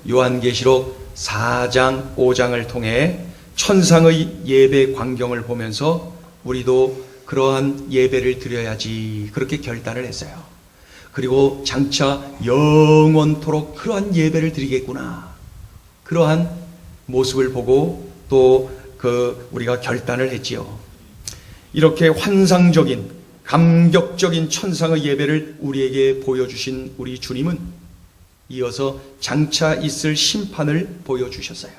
요한계시록 4장, 5장을 통해 천상의 예배 광경을 보면서 우리도 그러한 예배를 드려야지 그렇게 결단을 했어요. 그리고 장차 영원토록 그러한 예배를 드리겠구나, 그러한 모습을 보고 또 우리가 결단을 했지요. 이렇게 환상적인 감격적인 천상의 예배를 우리에게 보여주신 우리 주님은 이어서 장차 있을 심판을 보여주셨어요.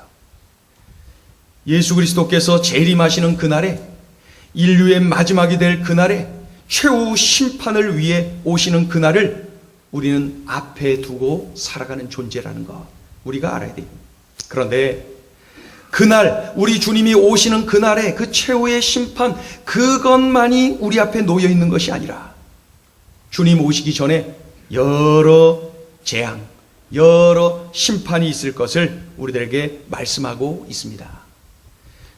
예수 그리스도께서 재림하시는 그날에, 인류의 마지막이 될 그날에, 최후 심판을 위해 오시는 그날을 우리는 앞에 두고 살아가는 존재라는 것 우리가 알아야 돼요. 그런데 그날, 우리 주님이 오시는 그날에 그 최후의 심판, 그것만이 우리 앞에 놓여 있는 것이 아니라 주님 오시기 전에 여러 재앙, 여러 심판이 있을 것을 우리들에게 말씀하고 있습니다.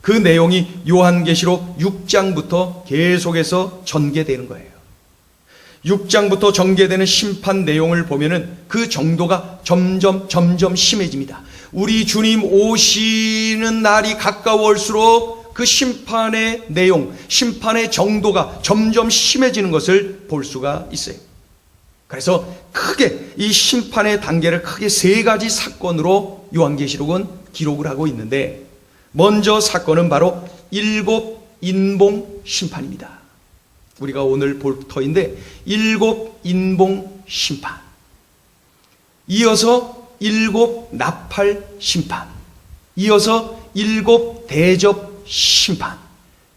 그 내용이 요한계시록 6장부터 계속해서 전개되는 거예요. 6장부터 전개되는 심판 내용을 보면은 그 정도가 점점 심해집니다. 우리 주님 오시는 날이 가까워올수록 그 심판의 내용, 심판의 정도가 점점 심해지는 것을 볼 수가 있어요. 그래서 크게 이 심판의 단계를 크게 세 가지 사건으로 요한계시록은 기록을 하고 있는데, 먼저 사건은 바로 일곱 인봉 심판입니다. 우리가 오늘 볼 터인데, 일곱 인봉 심판, 이어서 일곱 나팔 심판, 이어서 일곱 대접 심판,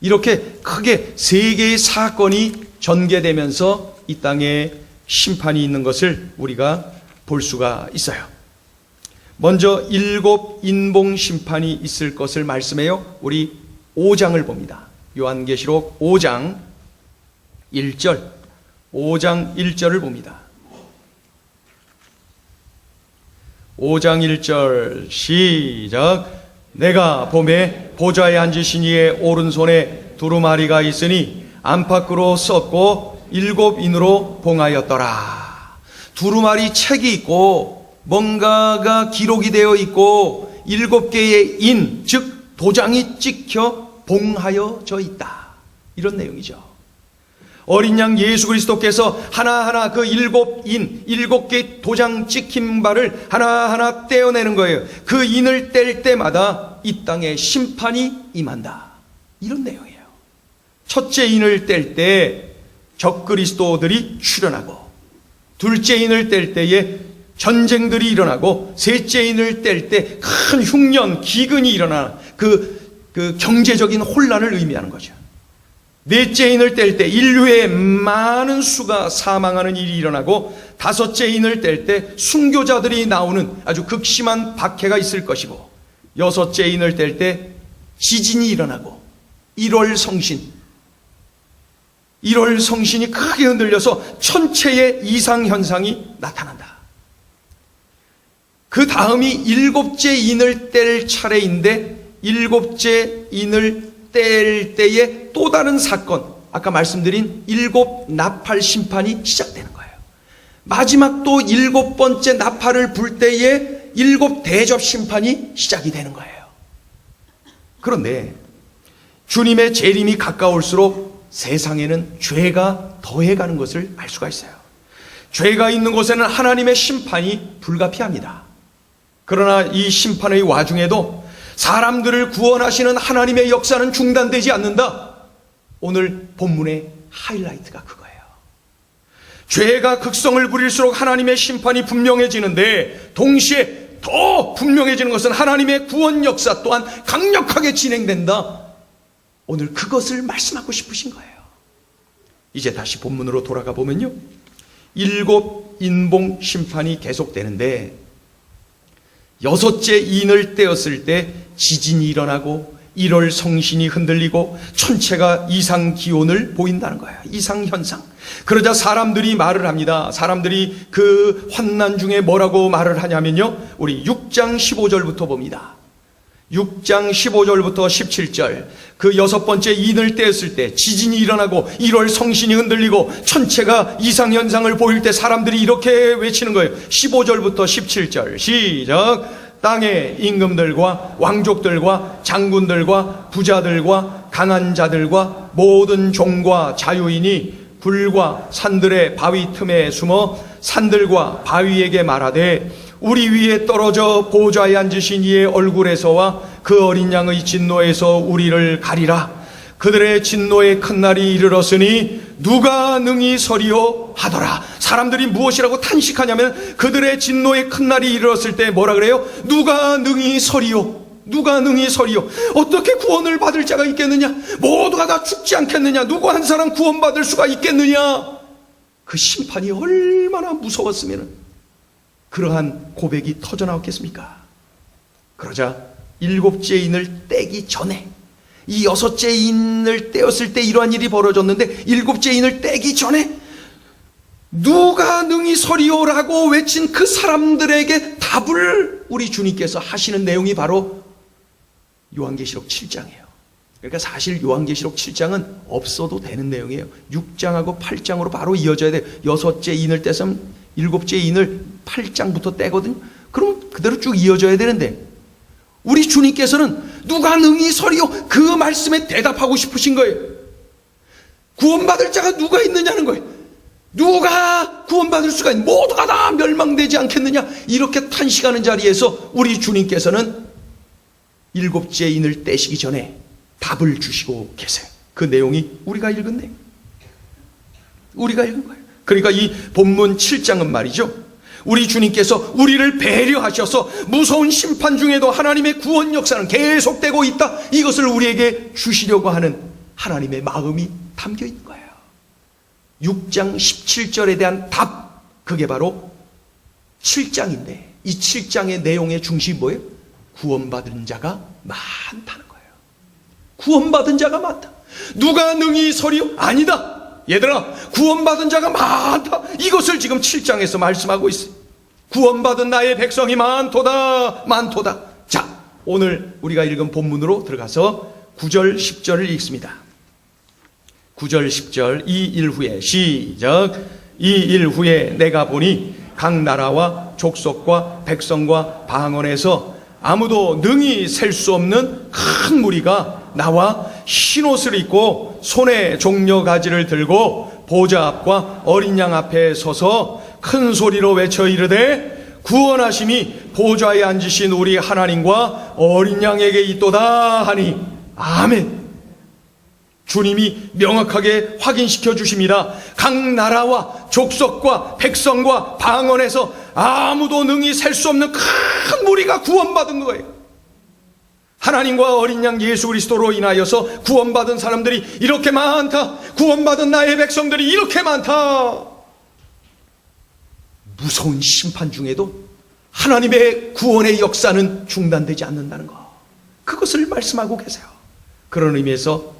이렇게 크게 세 개의 사건이 전개되면서 이 땅에 심판이 있는 것을 우리가 볼 수가 있어요. 먼저 일곱 인봉 심판이 있을 것을 말씀해요. 우리 5장을 봅니다. 요한계시록 5장 1절, 5장 1절을 봅니다. 5장 1절 시작. 내가 보매 보좌에 앉으신 이의 오른손에 두루마리가 있으니 안팎으로 썼고 일곱 인으로 봉하였더라. 두루마리 책이 있고 뭔가가 기록이 되어 있고 일곱 개의 인, 즉 도장이 찍혀 봉하여져 있다, 이런 내용이죠. 어린 양 예수 그리스도께서 하나하나 그 일곱 인, 일곱 개의 도장 찍힌 바를 하나하나 떼어내는 거예요. 그 인을 뗄 때마다 이 땅에 심판이 임한다, 이런 내용이에요. 첫째 인을 뗄 때 적그리스도들이 출현하고, 둘째 인을 뗄 때에 전쟁들이 일어나고, 셋째 인을 뗄 때 큰 흉년, 기근이 일어나 그 경제적인 혼란을 의미하는 거죠. 넷째 인을 뗄 때 인류의 많은 수가 사망하는 일이 일어나고, 다섯째 인을 뗄 때 순교자들이 나오는 아주 극심한 박해가 있을 것이고, 여섯째 인을 뗄 때 지진이 일어나고 1월 성신이 크게 흔들려서 천체의 이상현상이 나타난다. 그 다음이 일곱째 인을 뗄 차례인데, 일곱째 인을 뗄 때에 또 다른 사건, 아까 말씀드린 일곱 나팔 심판이 시작되는 거예요. 마지막 또 일곱 번째 나팔을 불 때에 일곱 대접 심판이 시작이 되는 거예요. 그런데 주님의 재림이 가까울수록 세상에는 죄가 더해가는 것을 알 수가 있어요. 죄가 있는 곳에는 하나님의 심판이 불가피합니다. 그러나 이 심판의 와중에도 사람들을 구원하시는 하나님의 역사는 중단되지 않는다. 오늘 본문의 하이라이트가 그거예요. 죄가 극성을 부릴수록 하나님의 심판이 분명해지는데, 동시에 더 분명해지는 것은 하나님의 구원 역사 또한 강력하게 진행된다. 오늘 그것을 말씀하고 싶으신 거예요. 이제 다시 본문으로 돌아가 보면요, 일곱 인봉 심판이 계속되는데, 여섯째 인을 떼었을 때 지진이 일어나고 1월 성신이 흔들리고 천체가 이상 기온을 보인다는 거예요. 이상 현상. 그러자 사람들이 말을 합니다. 사람들이 그 환난 중에 뭐라고 말을 하냐면요, 우리 6장 15절부터 봅니다. 6장 15절부터 17절, 그 여섯 번째 인을 떼었을 때 지진이 일어나고 1월 성신이 흔들리고 천체가 이상현상을 보일 때 사람들이 이렇게 외치는 거예요. 15절부터 17절 시작. 땅의 임금들과 왕족들과 장군들과 부자들과 강한 자들과 모든 종과 자유인이 불과 산들의 바위 틈에 숨어 산들과 바위에게 말하되 우리 위에 떨어져 보좌에 앉으신 이의 얼굴에서와 그 어린 양의 진노에서 우리를 가리라. 그들의 진노의 큰 날이 이르렀으니 누가 능히 서리요 하더라. 사람들이 무엇이라고 탄식하냐면 그들의 진노의 큰 날이 이르렀을 때 뭐라 그래요? 누가 능히 서리요? 누가 능히 서리요? 어떻게 구원을 받을 자가 있겠느냐? 모두가 다 죽지 않겠느냐? 누구 한 사람 구원받을 수가 있겠느냐? 그 심판이 얼마나 무서웠으면 그러한 고백이 터져나왔겠습니까? 그러자 일곱째 인을 떼기 전에, 이 여섯째 인을 떼었을 때 이러한 일이 벌어졌는데 일곱째 인을 떼기 전에 누가 능히 서리오라고 외친 그 사람들에게 답을 우리 주님께서 하시는 내용이 바로 요한계시록 7장이에요. 그러니까 사실 요한계시록 7장은 없어도 되는 내용이에요. 6장하고 8장으로 바로 이어져야 돼요. 여섯째 인을 떼서면 일곱째 인을 8장부터 떼거든요. 그럼 그대로 쭉 이어져야 되는데 우리 주님께서는 누가 능히 서리요? 그 말씀에 대답하고 싶으신 거예요. 구원받을 자가 누가 있느냐는 거예요. 누가 구원받을 수가 있는, 모두가 다 멸망되지 않겠느냐, 이렇게 탄식하는 자리에서 우리 주님께서는 일곱째 인을 떼시기 전에 답을 주시고 계세요. 그 내용이 우리가 읽은 내용, 우리가 읽은 거예요. 그러니까 이 본문 7장은 말이죠, 우리 주님께서 우리를 배려하셔서 무서운 심판 중에도 하나님의 구원 역사는 계속되고 있다, 이것을 우리에게 주시려고 하는 하나님의 마음이 담겨 있는 거예요. 6장 17절에 대한 답, 그게 바로 7장인데 이 7장의 내용의 중심이 뭐예요? 구원받은 자가 많다는 거예요. 구원받은 자가 많다. 누가 능히 서리요? 아니다. 얘들아, 구원받은 자가 많다. 이것을 지금 7장에서 말씀하고 있어요. 구원받은 나의 백성이 많도다, 많도다. 자, 오늘 우리가 읽은 본문으로 들어가서 9절 10절을 읽습니다. 9절 10절. 이 일 후에, 시작. 이 일 후에 내가 보니 각 나라와 족속과 백성과 방언에서 아무도 능히 셀 수 없는 큰 무리가 나와 흰옷을 입고 손에 종려가지를 들고 보좌 앞과 어린 양 앞에 서서 큰 소리로 외쳐 이르되 구원하심이 보좌에 앉으신 우리 하나님과 어린 양에게 있도다 하니 아멘. 주님이 명확하게 확인시켜 주십니다. 각 나라와 족속과 백성과 방언에서 아무도 능히 셀 수 없는 큰 무리가 구원받은 거예요. 하나님과 어린 양 예수 그리스도로 인하여서 구원받은 사람들이 이렇게 많다. 구원받은 나의 백성들이 이렇게 많다. 무서운 심판 중에도 하나님의 구원의 역사는 중단되지 않는다는 것, 그것을 말씀하고 계세요. 그런 의미에서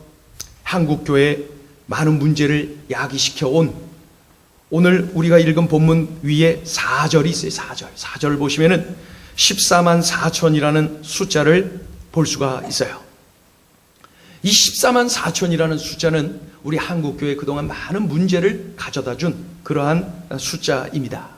한국교회에 많은 문제를 야기시켜 온 오늘 우리가 읽은 본문 위에 4절이 있어요. 4절 보시면은 14만 4천이라는 숫자를 볼 수가 있어요. 이 14만 4천이라는 숫자는 우리 한국교회에 그동안 많은 문제를 가져다 준 그러한 숫자입니다.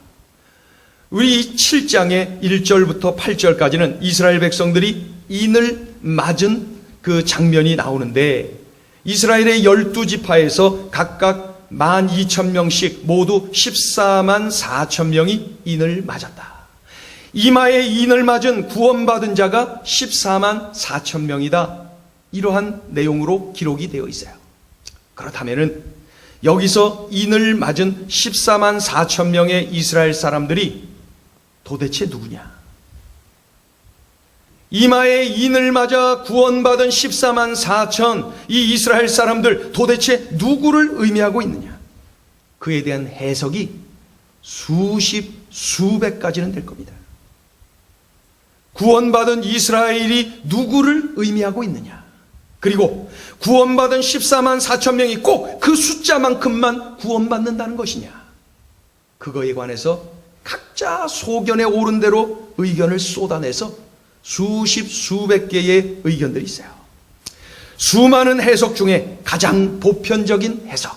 우리 7장의 1절부터 8절까지는 이스라엘 백성들이 인을 맞은 그 장면이 나오는데 이스라엘의 12지파에서 각각 12,000명씩 모두 14만 4천 명이 인을 맞았다. 이마에 인을 맞은 구원받은 자가 14만 4천 명이다. 이러한 내용으로 기록이 되어 있어요. 그렇다면은 여기서 인을 맞은 14만 4천 명의 이스라엘 사람들이 도대체 누구냐? 이마에 인을 맞아 구원받은 14만 4천 이 이스라엘 사람들 도대체 누구를 의미하고 있느냐? 그에 대한 해석이 수십, 수백까지는 될 겁니다. 구원받은 이스라엘이 누구를 의미하고 있느냐? 그리고 구원받은 14만 4천 명이 꼭 그 숫자만큼만 구원받는다는 것이냐? 그거에 관해서 각자 소견에 오른 대로 의견을 쏟아내서 수십 수백 개의 의견들이 있어요. 수많은 해석 중에 가장 보편적인 해석,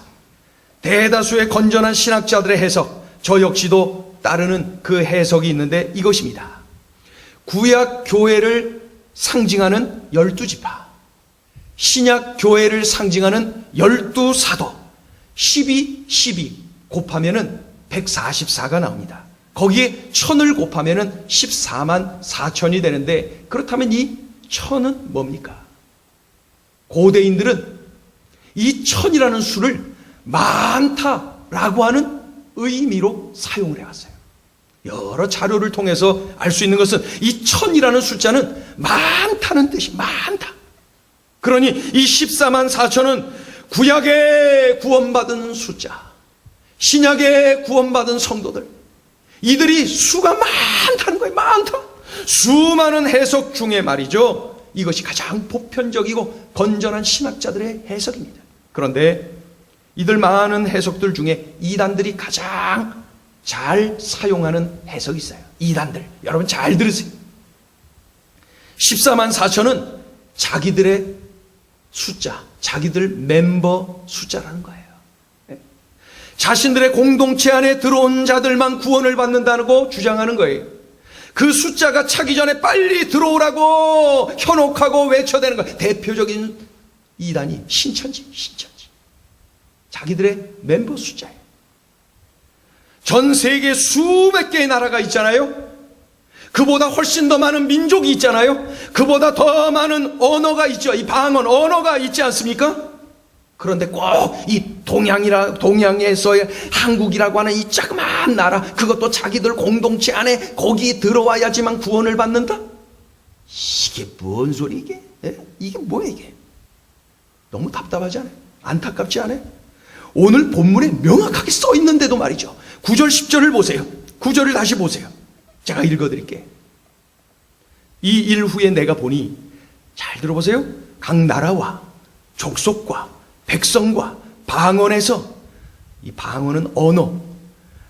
대다수의 건전한 신학자들의 해석, 저 역시도 따르는 그 해석이 있는데 이것입니다. 구약 교회를 상징하는 12지파, 신약 교회를 상징하는 12사도, 12 곱하면은 144가 나옵니다. 거기에 1000을 곱하면은 14만 4천이 되는데, 그렇다면 이 1000은 뭡니까? 고대인들은 이 1000이라는 수를 많다라고 하는 의미로 사용을 해왔어요. 여러 자료를 통해서 알 수 있는 것은 이 1000이라는 숫자는 많다는 뜻이 많다. 그러니 이 14만 4천은 구약에 구원받은 숫자, 신약에 구원받은 성도들, 이들이 수가 많다는 거예요. 많다. 수많은 해석 중에 말이죠, 이것이 가장 보편적이고 건전한 신학자들의 해석입니다. 그런데 이들 많은 해석들 중에 이단들이 가장 잘 사용하는 해석이 있어요. 이단들, 여러분 잘 들으세요. 14만 4천은 자기들의 숫자, 자기들 멤버 숫자라는 거예요. 자신들의 공동체 안에 들어온 자들만 구원을 받는다고 주장하는 거예요. 그 숫자가 차기 전에 빨리 들어오라고 현혹하고 외쳐대는 거예요. 대표적인 이단이 신천지. 자기들의 멤버 숫자예요. 전 세계 수백 개의 나라가 있잖아요. 그보다 훨씬 더 많은 민족이 있잖아요. 그보다 더 많은 언어가 있죠. 이 방언, 언어가 있지 않습니까? 그런데 꼭 이 동양에서의 한국이라고 하는 이 자그마한 나라, 그것도 자기들 공동체 안에 거기 들어와야지만 구원을 받는다? 이게 뭔 소리 이게? 이게 뭐야 이게? 너무 답답하지 않아요? 안타깝지 않아요? 오늘 본문에 명확하게 써 있는데도 말이죠. 9절 10절을 보세요. 9절을 다시 보세요. 제가 읽어드릴게요. 이 일 후에 내가 보니, 잘 들어보세요. 각 나라와 족속과 백성과 방언에서, 이 방언은 언어,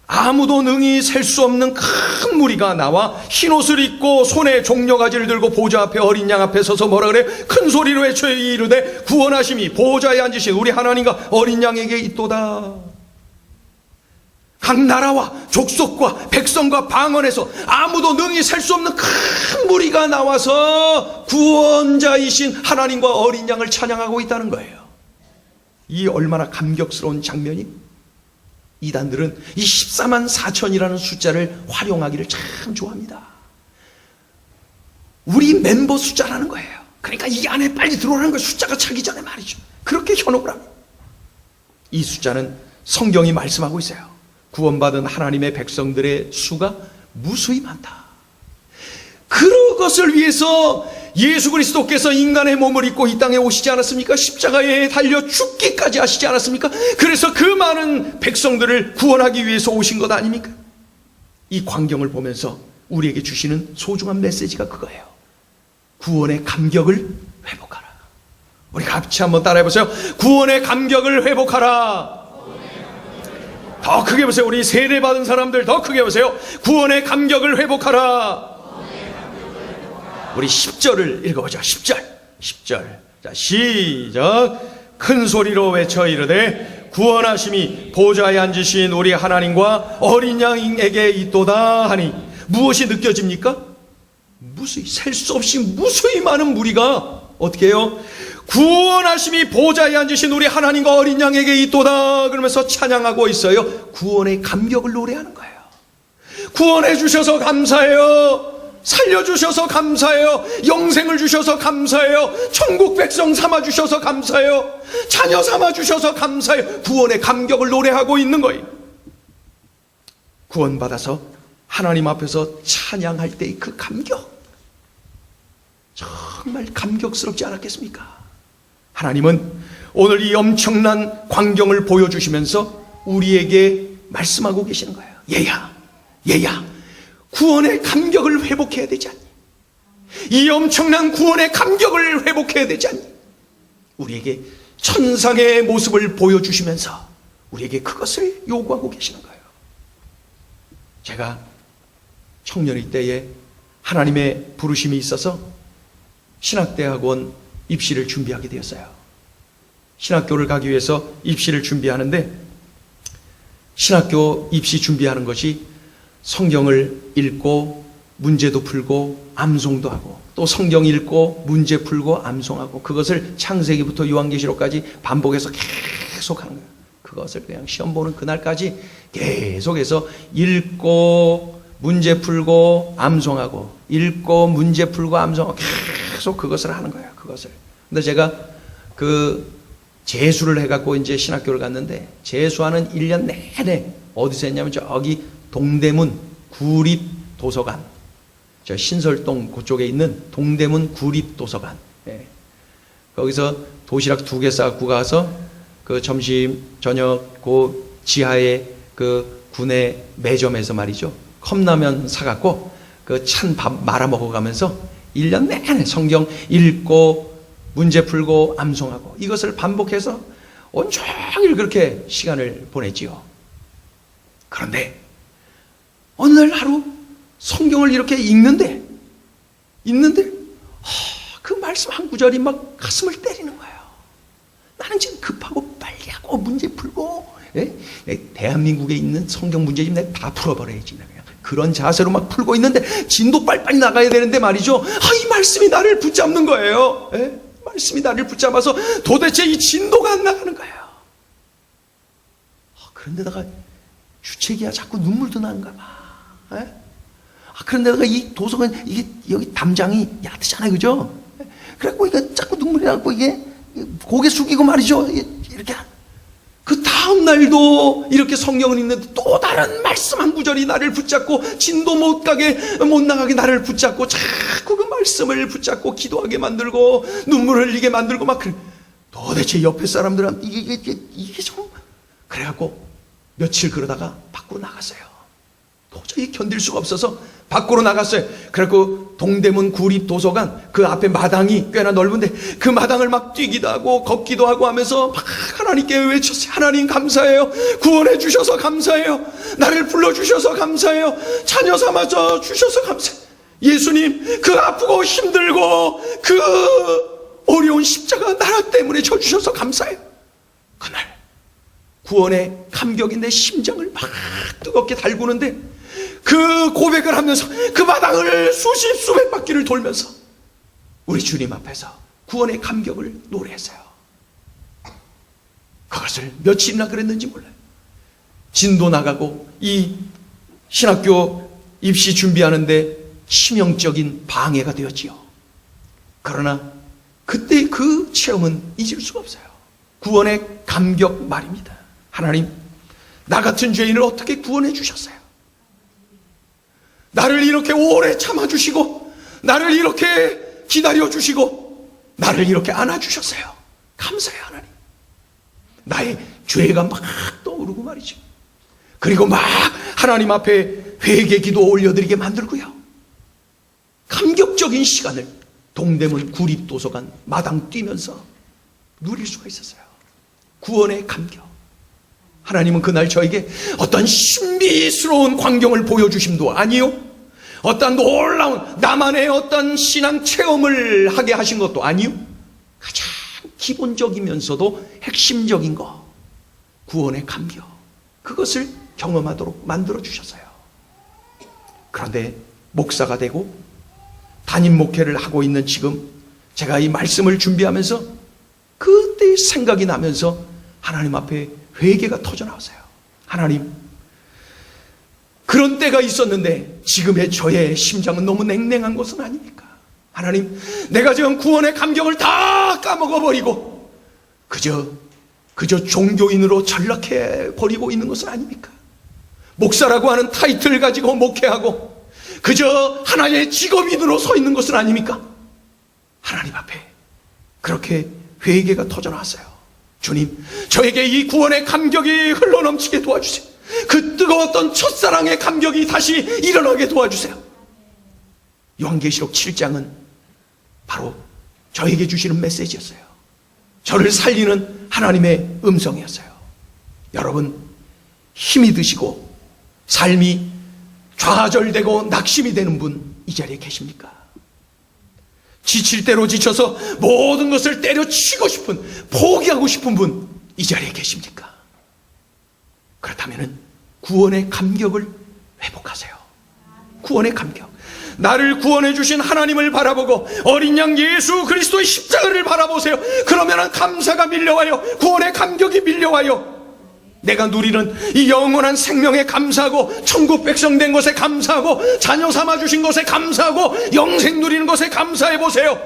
아무도 능히 셀 수 없는 큰 무리가 나와 흰옷을 입고 손에 종려가지를 들고 보좌 앞에 어린 양 앞에 서서 뭐라 그래? 큰 소리로 외쳐 이르되 구원하심이 보좌에 앉으신 우리 하나님과 어린 양에게 있도다. 각 나라와 족속과 백성과 방언에서 아무도 능히 셀 수 없는 큰 무리가 나와서 구원자이신 하나님과 어린 양을 찬양하고 있다는 거예요. 이 얼마나 감격스러운 장면이? 이단들은 이 14만 4천이라는 숫자를 활용하기를 참 좋아합니다. 우리 멤버 숫자라는 거예요. 그러니까 이 안에 빨리 들어오라는 거예요. 숫자가 차기 전에 말이죠. 그렇게 현혹을 합니다. 이 숫자는 성경이 말씀하고 있어요. 구원받은 하나님의 백성들의 수가 무수히 많다. 그것을 위해서 예수 그리스도께서 인간의 몸을 입고 이 땅에 오시지 않았습니까? 십자가에 달려 죽기까지 하시지 않았습니까? 그래서 그 많은 백성들을 구원하기 위해서 오신 것 아닙니까? 이 광경을 보면서 우리에게 주시는 소중한 메시지가 그거예요. 구원의 감격을 회복하라. 우리 같이 한번 따라해보세요. 구원의 감격을 회복하라. 더 크게 보세요. 우리 세례받은 사람들 더 크게 보세요. 구원의 감격을 회복하라. 우리 10절을 읽어보죠. 10절. 자, 시작. 큰 소리로 외쳐 이르되 구원하심이 보좌에 앉으신 우리 하나님과 어린 양에게 있도다 하니, 무엇이 느껴집니까? 무수히, 셀 수 없이 무수히 많은 무리가 어떻게 해요? 구원하심이 보좌에 앉으신 우리 하나님과 어린 양에게 있도다 그러면서 찬양하고 있어요. 구원의 감격을 노래하는 거예요. 구원해 주셔서 감사해요. 살려주셔서 감사해요. 영생을 주셔서 감사해요. 천국 백성 삼아주셔서 감사해요. 자녀 삼아주셔서 감사해요. 구원의 감격을 노래하고 있는 거예요. 구원받아서 하나님 앞에서 찬양할 때의 그 감격, 정말 감격스럽지 않았겠습니까? 하나님은 오늘 이 엄청난 광경을 보여주시면서 우리에게 말씀하고 계시는 거예요. 얘야, 구원의 감격을 회복해야 되지 않니? 이 엄청난 구원의 감격을 회복해야 되지 않니? 우리에게 천상의 모습을 보여주시면서 우리에게 그것을 요구하고 계시는 거예요. 제가 청년의 때에 하나님의 부르심이 있어서 신학대학원 입시를 준비하게 되었어요. 신학교를 가기 위해서 입시를 준비하는데, 신학교 입시 준비하는 것이 성경을 읽고 문제도 풀고 암송도 하고, 또 성경 읽고 문제 풀고 암송하고, 그것을 창세기부터 요한계시록까지 반복해서 계속 하는 거예요. 그것을 그냥 시험 보는 그날까지 계속해서 읽고 문제 풀고 암송하고, 읽고 문제 풀고 암송하고, 계속 그것을 하는 거예요. 그것을. 근데 제가 재수를 해갖고 이제 신학교를 갔는데, 재수하는 1년 내내 어디서 했냐면 저기 동대문 구립도서관, 저 신설동 그쪽에 있는 동대문 구립도서관, 예. 거기서 도시락 2개 싸갖고 가서 그 점심 저녁 그 지하에 그 구내 매점에서 말이죠, 컵라면 사갖고 그 찬 밥 말아 먹어가면서 1년 내내 성경 읽고 문제 풀고 암송하고, 이것을 반복해서 온종일 그렇게 시간을 보냈지요. 그런데 어느 날 하루 성경을 이렇게 읽는데 그 말씀 한 구절이 막 가슴을 때리는 거예요. 나는 지금 급하고 빨리 하고 문제 풀고, 예? 대한민국에 있는 성경 문제집 내가 다 풀어버려야지. 그냥 그런 자세로 막 풀고 있는데 진도 빨리빨리 나가야 되는데 말이죠, 이 말씀이 나를 붙잡는 거예요. 예? 말씀이 나를 붙잡아서 도대체 이 진도가 안 나가는 거예요. 그런데다가 주책이야 자꾸 눈물도 나는가 봐. 예? 그런데다가 이 도서관, 이게 여기 담장이 얕잖아요, 그죠? 그래갖고 이게 자꾸 눈물이 나고, 이게 고개 숙이고 말이죠, 이렇게. 그 다음 날도 이렇게 성경을 읽는데 또 다른 말씀 한 구절이 나를 붙잡고, 진도 못 나가게 나를 붙잡고, 자꾸 그 말씀을 붙잡고 기도하게 만들고 눈물을 흘리게 만들고 막 그래. 도대체 옆에 사람들은 이게 좀, 그래갖고 며칠 그러다가 밖으로 나갔어요. 도저히 견딜 수가 없어서 밖으로 나갔어요. 그래갖고 동대문 구립도서관 그 앞에 마당이 꽤나 넓은데 그 마당을 막 뛰기도 하고 걷기도 하고 하면서 막 하나님께 외쳤어요. 하나님 감사해요. 구원해 주셔서 감사해요. 나를 불러주셔서 감사해요. 자녀 삼아서 주셔서 감사해요. 예수님, 그 아프고 힘들고 그 어려운 십자가 나라 때문에 져주셔서 감사해요. 그날 구원의 감격이 내 심장을 막 뜨겁게 달구는데, 그 고백을 하면서 그 마당을 수백 바퀴를 돌면서 우리 주님 앞에서 구원의 감격을 노래했어요. 그것을 며칠이나 그랬는지 몰라요. 진도 나가고 이 신학교 입시 준비하는데 치명적인 방해가 되었지요. 그러나 그때 그 체험은 잊을 수가 없어요. 구원의 감격 말입니다. 하나님, 나 같은 죄인을 어떻게 구원해 주셨어요? 나를 이렇게 오래 참아주시고, 나를 이렇게 기다려주시고, 나를 이렇게 안아주셨어요. 감사해요, 하나님. 나의 죄가 막 떠오르고 말이죠. 그리고 막 하나님 앞에 회개 기도 올려드리게 만들고요. 감격적인 시간을 동대문 구립도서관 마당 뛰면서 누릴 수가 있었어요. 구원의 감격. 하나님은 그날 저에게 어떤 신비스러운 광경을 보여주심도 아니요, 어떤 놀라운 나만의 어떤 신앙 체험을 하게 하신 것도 아니요, 가장 기본적이면서도 핵심적인 거, 구원의 감격, 그것을 경험하도록 만들어 주셨어요. 그런데 목사가 되고 담임 목회를 하고 있는 지금 제가 이 말씀을 준비하면서 그때 생각이 나면서 하나님 앞에 회개가 터져나왔어요. 하나님, 그런 때가 있었는데 지금의 저의 심장은 너무 냉랭한 것은 아닙니까? 하나님, 내가 지금 구원의 감격을 다 까먹어버리고 그저 종교인으로 전락해버리고 있는 것은 아닙니까? 목사라고 하는 타이틀을 가지고 목회하고 그저 하나의 직업인으로 서 있는 것은 아닙니까? 하나님 앞에 그렇게 회개가 터져나왔어요. 주님, 저에게 이 구원의 감격이 흘러넘치게 도와주세요. 그 뜨거웠던 첫사랑의 감격이 다시 일어나게 도와주세요. 요한계시록 7장은 바로 저에게 주시는 메시지였어요. 저를 살리는 하나님의 음성이었어요. 여러분, 힘이 드시고 삶이 좌절되고 낙심이 되는 분, 이 자리에 계십니까? 지칠 대로 지쳐서 모든 것을 때려치고 싶은, 포기하고 싶은 분 이 자리에 계십니까? 그렇다면 구원의 감격을 회복하세요. 구원의 감격. 나를 구원해 주신 하나님을 바라보고 어린 양 예수 그리스도의 십자가를 바라보세요. 그러면 감사가 밀려와요. 구원의 감격이 밀려와요. 내가 누리는 이 영원한 생명에 감사하고, 천국 백성 된 것에 감사하고, 자녀 삼아 주신 것에 감사하고, 영생 누리는 것에 감사해 보세요.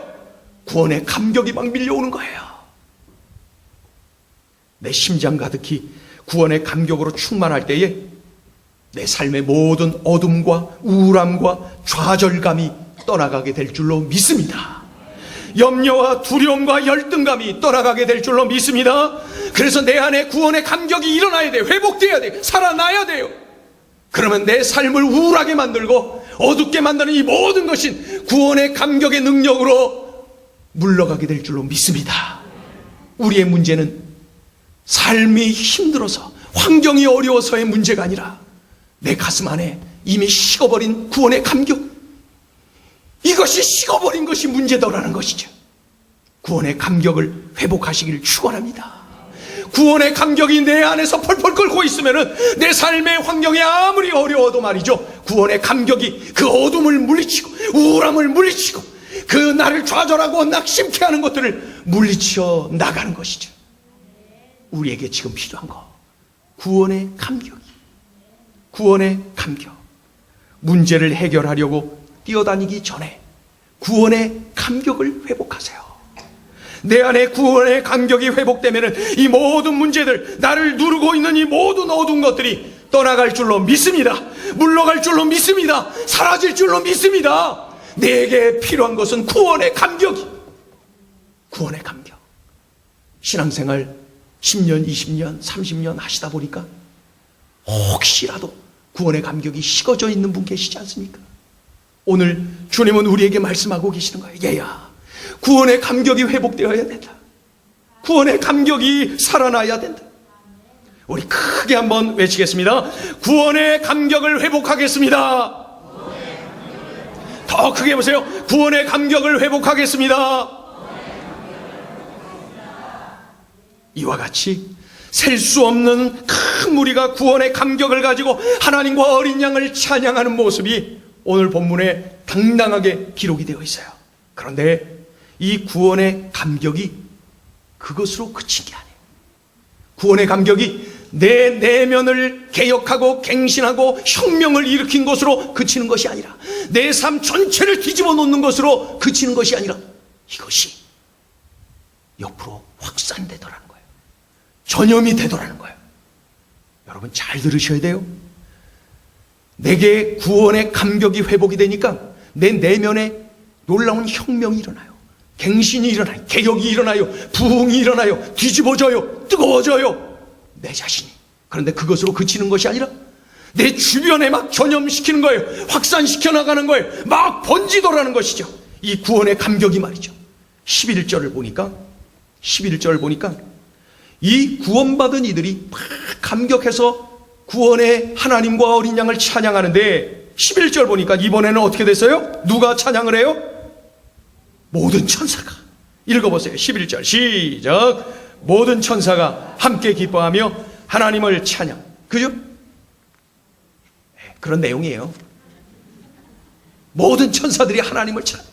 구원의 감격이 막 밀려오는 거예요. 내 심장 가득히 구원의 감격으로 충만할 때에 내 삶의 모든 어둠과 우울함과 좌절감이 떠나가게 될 줄로 믿습니다. 염려와 두려움과 열등감이 떠나가게 될 줄로 믿습니다. 그래서 내 안에 구원의 감격이 일어나야 돼요. 회복돼야 돼요. 살아나야 돼요. 그러면 내 삶을 우울하게 만들고 어둡게 만드는 이 모든 것이 구원의 감격의 능력으로 물러가게 될 줄로 믿습니다. 우리의 문제는 삶이 힘들어서, 환경이 어려워서의 문제가 아니라 내 가슴 안에 이미 식어버린 구원의 감격, 이것이 식어버린 것이 문제더라는 것이죠. 구원의 감격을 회복하시기를 축원합니다. 구원의 감격이 내 안에서 펄펄 끓고 있으면 내 삶의 환경이 아무리 어려워도 말이죠, 구원의 감격이 그 어둠을 물리치고 우울함을 물리치고 그 나를 좌절하고 낙심케 하는 것들을 물리쳐 나가는 것이죠. 우리에게 지금 필요한 거, 구원의 감격이, 구원의 감격. 문제를 해결하려고 뛰어다니기 전에 구원의 감격을 회복하세요. 내 안에 구원의 감격이 회복되면 이 모든 문제들, 나를 누르고 있는 이 모든 어두운 것들이 떠나갈 줄로 믿습니다. 물러갈 줄로 믿습니다. 사라질 줄로 믿습니다. 내게 필요한 것은 구원의 감격이, 구원의 감격. 신앙생활 10년, 20년, 30년 하시다 보니까 혹시라도 구원의 감격이 식어져 있는 분 계시지 않습니까? 오늘 주님은 우리에게 말씀하고 계시는 거예요. 얘야, 구원의 감격이 회복되어야 된다. 구원의 감격이 살아나야 된다. 우리 크게 한번 외치겠습니다. 구원의 감격을 회복하겠습니다. 더 크게 보세요. 구원의 감격을 회복하겠습니다. 이와 같이 셀 수 없는 큰 무리가 구원의 감격을 가지고 하나님과 어린 양을 찬양하는 모습이 오늘 본문에 당당하게 기록이 되어 있어요. 그런데 이 구원의 감격이 그것으로 그친 게 아니에요. 구원의 감격이 내 내면을 개혁하고 갱신하고 혁명을 일으킨 것으로 그치는 것이 아니라, 내 삶 전체를 뒤집어 놓는 것으로 그치는 것이 아니라, 이것이 옆으로 확산되더라는 거예요. 전염이 되더라는 거예요. 여러분 잘 들으셔야 돼요. 내게 구원의 감격이 회복이 되니까 내 내면에 놀라운 혁명이 일어나요. 갱신이 일어나요. 개혁이 일어나요. 부흥이 일어나요. 뒤집어져요. 뜨거워져요. 내 자신이. 그런데 그것으로 그치는 것이 아니라 내 주변에 막 전염시키는 거예요. 확산시켜 나가는 거예요. 막 번지더라는 것이죠. 이 구원의 감격이 말이죠. 11절을 보니까 이 구원받은 이들이 막 감격해서 구원의 하나님과 어린 양을 찬양하는데, 11절 보니까 이번에는 어떻게 됐어요? 누가 찬양을 해요? 모든 천사가. 읽어보세요. 11절 시작. 모든 천사가 함께 기뻐하며 하나님을 찬양. 그죠? 그런 내용이에요. 모든 천사들이 하나님을 찬양.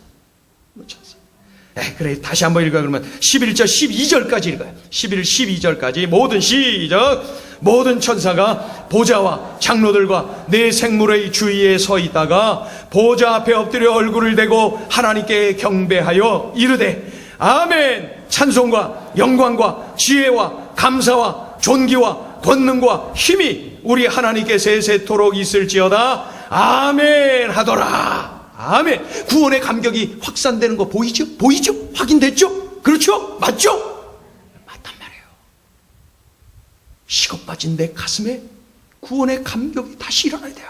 그래, 다시 한번 읽어요. 그러면 11절 12절까지 읽어요. 11, 12절까지 모든 시작. 모든 천사가 보좌와 장로들과 네 생물의 주위에 서 있다가 보좌 앞에 엎드려 얼굴을 대고 하나님께 경배하여 이르되 아멘. 찬송과 영광과 지혜와 감사와 존귀와 권능과 힘이 우리 하나님께 세세토록 있을지어다. 아멘 하더라. 아멘. 구원의 감격이 확산되는 거 보이죠? 보이죠? 확인됐죠? 그렇죠? 맞죠? 맞단 말이에요. 식어빠진 내 가슴에 구원의 감격이 다시 일어나야 돼요.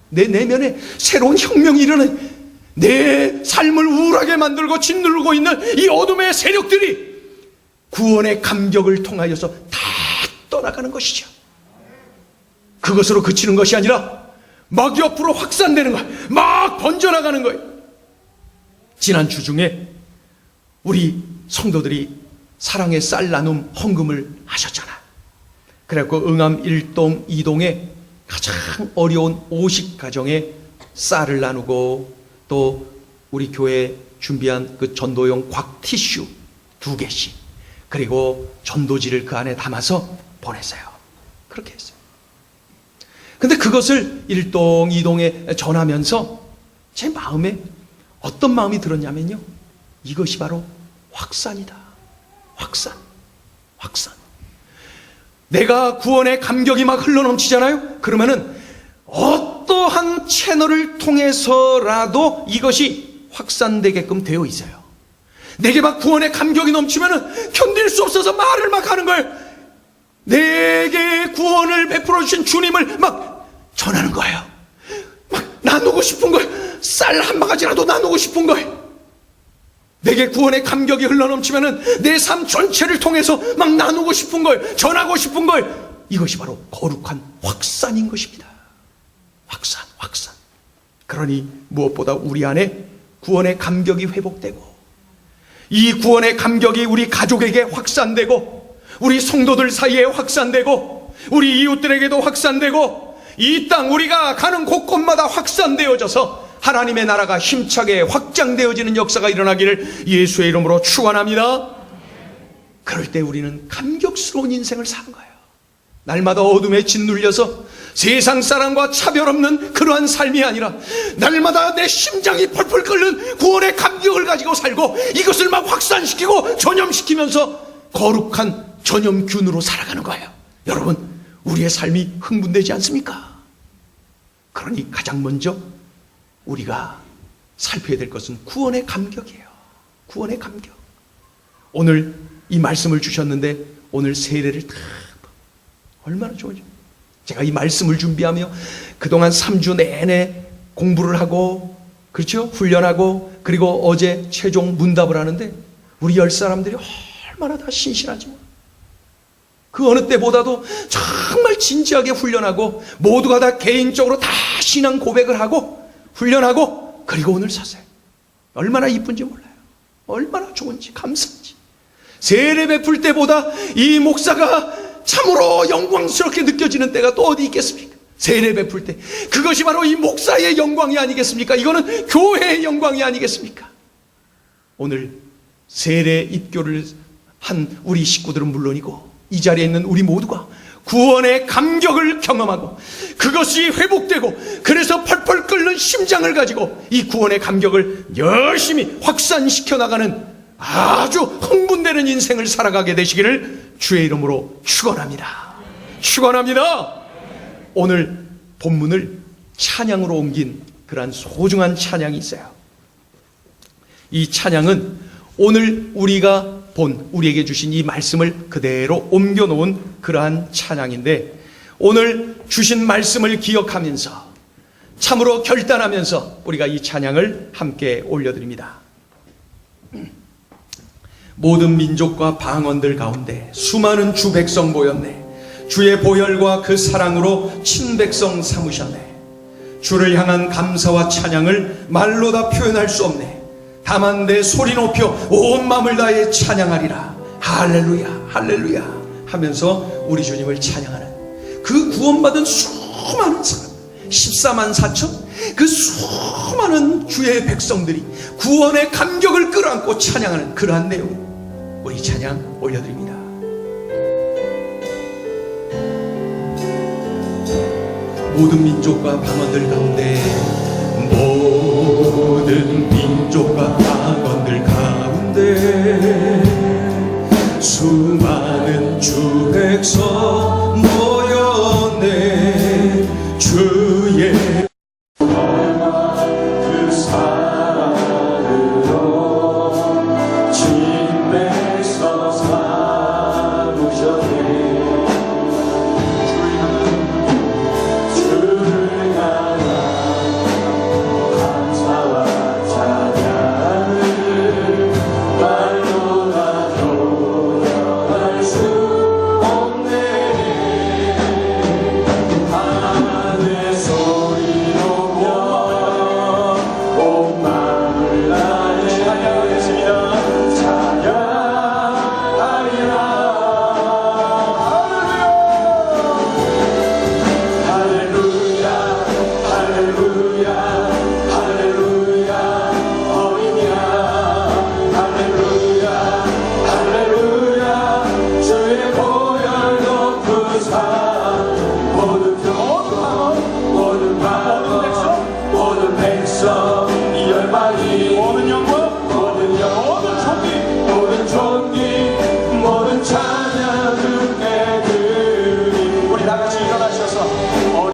내 내면에 새로운 혁명이 일어나요. 내 삶을 우울하게 만들고 짓누르고 있는 이 어둠의 세력들이 구원의 감격을 통하여서 다 떠나가는 것이죠. 그것으로 그치는 것이 아니라 막 옆으로 확산되는 거예요. 막 번져나가는 거예요. 지난 주 중에 우리 성도들이 사랑의 쌀 나눔 헌금을 하셨잖아. 그래갖고 응암 1동, 2동에 가장 어려운 50 가정에 쌀을 나누고 또 우리 교회 준비한 그 전도용 곽 티슈 2개씩 그리고 전도지를 그 안에 담아서 보냈어요. 그렇게 했어요. 근데 그것을 1동, 2동에 전하면서 제 마음에 어떤 마음이 들었냐면요. 이것이 바로 확산이다. 확산. 내가 구원의 감격이 막 흘러넘치잖아요. 그러면은 어떠한 채널을 통해서라도 이것이 확산되게끔 되어 있어요. 내게 막 구원의 감격이 넘치면은 견딜 수 없어서 말을 막 하는 거예요. 내게 구원을 베풀어 주신 주님을 막 전하는 거예요. 막 나누고 싶은 거예요. 쌀 한 바가지라도 나누고 싶은 거예요. 내게 구원의 감격이 흘러넘치면은 내 삶 전체를 통해서 막 나누고 싶은 거예요. 전하고 싶은 거예요. 이것이 바로 거룩한 확산인 것입니다. 확산. 그러니 무엇보다 우리 안에 구원의 감격이 회복되고 이 구원의 감격이 우리 가족에게 확산되고 우리 성도들 사이에 확산되고 우리 이웃들에게도 확산되고 이 땅 우리가 가는 곳곳마다 확산되어져서 하나님의 나라가 힘차게 확장되어지는 역사가 일어나기를 예수의 이름으로 축원합니다. 그럴 때 우리는 감격스러운 인생을 사는 거예요. 날마다 어둠에 짓눌려서 세상 사람과 차별 없는 그러한 삶이 아니라 날마다 내 심장이 펄펄 끓는 구원의 감격을 가지고 살고 이것을 막 확산시키고 전염시키면서 거룩한 전염균으로 살아가는 거예요. 여러분, 우리의 삶이 흥분되지 않습니까? 그러니 가장 먼저 우리가 살펴야 될 것은 구원의 감격이에요. 구원의 감격. 오늘 이 말씀을 주셨는데 오늘 세례를 다 얼마나 좋은지. 제가 이 말씀을 준비하며 그동안 3주 내내 공부를 하고 그렇죠? 훈련하고 그리고 어제 최종 문답을 하는데 우리 10사람들이 얼마나 다 신실하지 뭐. 그 어느 때보다도 정말 진지하게 훈련하고 모두가 다 개인적으로 다 신앙 고백을 하고 훈련하고 그리고 오늘 섰어요. 얼마나 이쁜지 몰라요. 얼마나 좋은지 감사한지. 세례 베풀 때보다 이 목사가 참으로 영광스럽게 느껴지는 때가 또 어디 있겠습니까? 세례 베풀 때 그것이 바로 이 목사의 영광이 아니겠습니까? 이거는 교회의 영광이 아니겠습니까? 오늘 세례 입교를 한 우리 식구들은 물론이고 이 자리에 있는 우리 모두가 구원의 감격을 경험하고 그것이 회복되고 그래서 펄펄 끓는 심장을 가지고 이 구원의 감격을 열심히 확산시켜 나가는 아주 흥분되는 인생을 살아가게 되시기를 주의 이름으로 축원합니다. 축원합니다. 오늘 본문을 찬양으로 옮긴 그러한 소중한 찬양이 있어요. 이 찬양은 오늘 우리가 우리에게 주신 이 말씀을 그대로 옮겨놓은 그러한 찬양인데 오늘 주신 말씀을 기억하면서 참으로 결단하면서 우리가 이 찬양을 함께 올려드립니다. 모든 민족과 방언들 가운데 수많은 주 백성 모였네. 주의 보혈과 그 사랑으로 친백성 삼으셨네. 주를 향한 감사와 찬양을 말로 다 표현할 수 없네. 다만 내 소리 높여 온 마음을 다해 찬양하리라. 할렐루야 할렐루야 하면서 우리 주님을 찬양하는 그 구원받은 수많은 사람 14만 4천 그 수많은 주의 백성들이 구원의 감격을 끌어안고 찬양하는 그러한 내용 우리 찬양 올려드립니다. 모든 민족과 방언들 가운데 모든 민족과 방언들 가운데 수많은 주 백성 모였네. 주의 그 사랑으로 친백성 삼으셨네. 주를 향한 감사와 찬양 주옵소서.